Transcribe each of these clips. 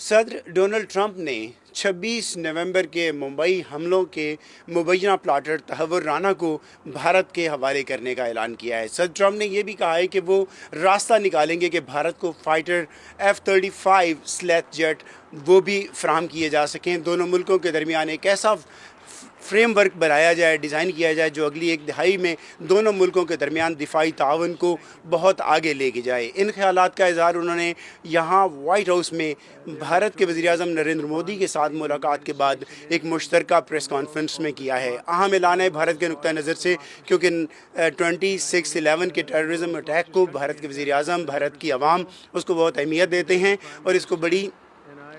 सदर Donald Trump ने 26 नवंबर के मुंबई हमलों के मुबैना प्लाटर तहव्वुर राना को भारत के हवाले करने का ऐलान किया है। सदर ट्रंप ने यह भी कहा है कि वो रास्ता निकालेंगे कि भारत को फाइटर F-35 स्लेथ जेट वो भी फराहम किए जा सकें। दोनों मुल्कों के दरमियान एक ऐसा फ्रेमवर्क बनाया जाए, डिज़ाइन किया जाए जो अगली एक दिहाई में दोनों मुल्कों के दरमियान दिफाई तावन को बहुत आगे लेके जाए। इन ख्यालात का इज़हार उन्होंने यहाँ वाइट हाउस में भारत के वज़ीर-ए-आज़म नरेंद्र मोदी के साथ मुलाकात के बाद एक मुश्तरका प्रेस कॉन्फ्रेंस में किया है। अहम ऐलान है भारत के नुक्ता नज़र से, क्योंकि 26/11 के टेररिज्म अटैक को भारत के वज़ीर-ए-आज़म, भारत की आवाम उसको बहुत अहमियत देते हैं और इसको बड़ी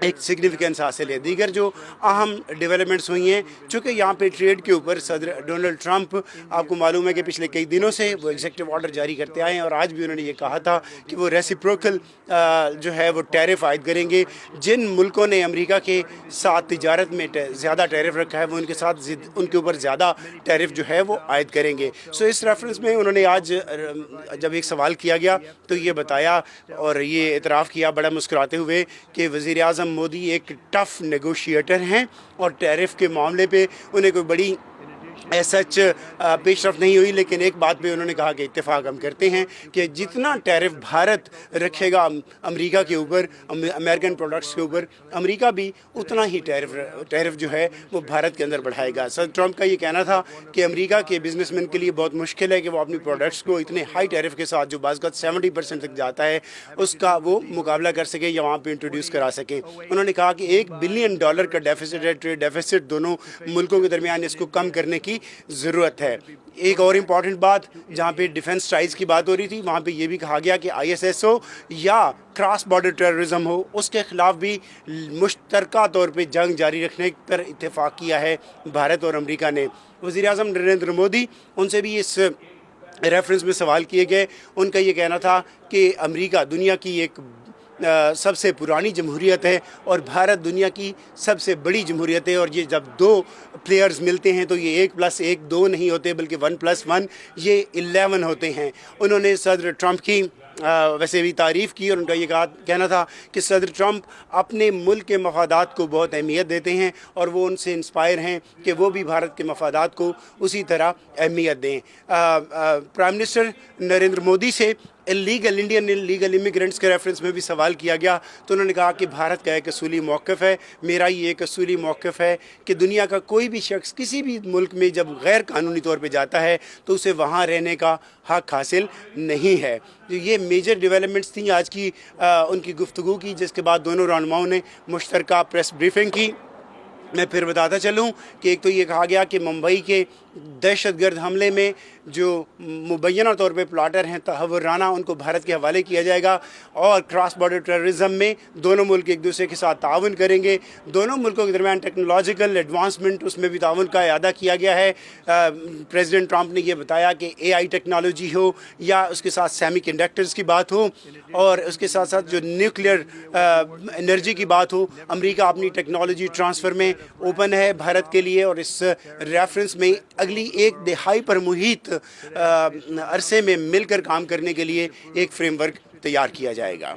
एक सिग्निफिकेंस हासिल है। दीगर जो अहम डेवलपमेंट्स हुई हैं, चूँकि यहाँ पे ट्रेड के ऊपर सदर डोनाल्ड ट्रंप, आपको मालूम है कि पिछले कई दिनों से वो एग्जीक्यूटिव ऑर्डर जारी करते आए हैं और आज भी उन्होंने ये कहा था कि वो रेसिप्रोकल जो है वो टैरिफ आयद करेंगे। जिन मुल्कों ने अमेरिका के साथ तिजारत में ज़्यादा टैरिफ रखा है वो उनके साथ उनके ऊपर ज़्यादा टैरिफ जो है वो आयद करेंगे। सो इस रेफरेंस में उन्होंने आज जब एक सवाल किया गया तो ये बताया और ये इतराफ़ किया बड़ा मुस्कुराते हुए कि वज़ीर-ए-आज़म मोदी एक टफ़ नेगोशिएटर हैं और टैरिफ के मामले पे उन्हें कोई बड़ी सच पेशरफ नहीं हुई, लेकिन एक बात पे उन्होंने कहा कि इत्तेफाक हम करते हैं कि जितना टैरिफ भारत रखेगा अमेरिका के ऊपर, अमेरिकन प्रोडक्ट्स के ऊपर, अमेरिका भी उतना ही टैरिफ जो है वो भारत के अंदर बढ़ाएगा। सर ट्रंप का ये कहना था कि अमेरिका के बिजनेसमैन के लिए बहुत मुश्किल है कि वो अपनी प्रोडक्ट्स को इतने हाई टैरिफ के साथ जो बाज़ 70% तक जाता है उसका वो मुकाबला कर सके या वहाँ पर इंट्रोड्यूस करा सके। उन्होंने कहा कि $1 बिलियन का डेफिसिट है, ट्रेड डेफिसिट दोनों मुल्कों के दरमियान, इसको कम करने की ज़रूरत है। एक और इम्पॉर्टेंट बात, जहाँ पे डिफेंस स्ट्राइक्स की बात हो रही थी, वहाँ पे ये भी कहा गया कि ISS हो या क्रॉस बॉर्डर टेररिज्म हो, उसके ख़िलाफ़ भी मुश्तरका तौर पे जंग जारी रखने पर इत्तेफाक किया है भारत और अमेरिका ने। वज़ीर-ए-आज़म नरेंद्र मोदी, उनसे भी इस रेफरेंस में सवाल किए गए। उनका ये कहना था कि अमेरिका दुनिया की एक सबसे पुरानी जमहूरियत है और भारत दुनिया की सबसे बड़ी जमहूरियत है, और ये जब दो प्लेयर्स मिलते हैं तो ये 1+1 2 नहीं होते बल्कि 1+1 ये 11 होते हैं। उन्होंने सदर ट्रंप की वैसे भी तारीफ़ की और उनका ये कहना था कि सदर ट्रंप अपने मुल्क के मफादात को बहुत अहमियत देते हैं और वो उनसे इंस्पायर हैं कि वो भी भारत के मफादात को उसी तरह अहमियत दें। प्राइम मिनिस्टर नरेंद्र मोदी से इंडियन इलीगल इमिग्रेंट्स के रेफरेंस में भी सवाल किया गया तो उन्होंने कहा कि भारत का एक असूली मौक़िफ़ है, मेरा ये एक असूली मौक़िफ़ है कि दुनिया का कोई भी शख्स किसी भी मुल्क में जब गैर कानूनी तौर पे जाता है तो उसे वहाँ रहने का हक़ हासिल नहीं है। ये मेजर डेवलपमेंट्स थी आज की उनकी गुफ्तगू की, जिसके बाद दोनों रहनुमाओं ने मुश्तरका प्रेस ब्रीफिंग की। मैं फिर बताता चलूँ कि एक तो ये कहा गया कि मुंबई के दहशतगर्द हमले में जो मुबैना तौर पे प्लाटर हैं तहव्वुर राना, उनको भारत के हवाले किया जाएगा और क्रॉस बॉर्डर टेररिज्म में दोनों मुल्क एक दूसरे के साथ ताउन करेंगे। दोनों मुल्कों के दरमियान टेक्नोलॉजिकल एडवांसमेंट, उसमें भी ताउन का इरादा किया गया है। प्रेसिडेंट ट्रंप ने ये बताया कि AI टेक्नोलॉजी हो या उसके साथ सेमीकंडक्टर्स की बात हो और उसके साथ साथ जो न्यूक्लियर एनर्जी की बात हो, अमेरिका अपनी टेक्नोलॉजी ट्रांसफ़र में ओपन है भारत के लिए और इस रेफरेंस में अगली एक दिहाई पर मुहित अरसे में मिलकर काम करने के लिए एक फ्रेमवर्क तैयार किया जाएगा।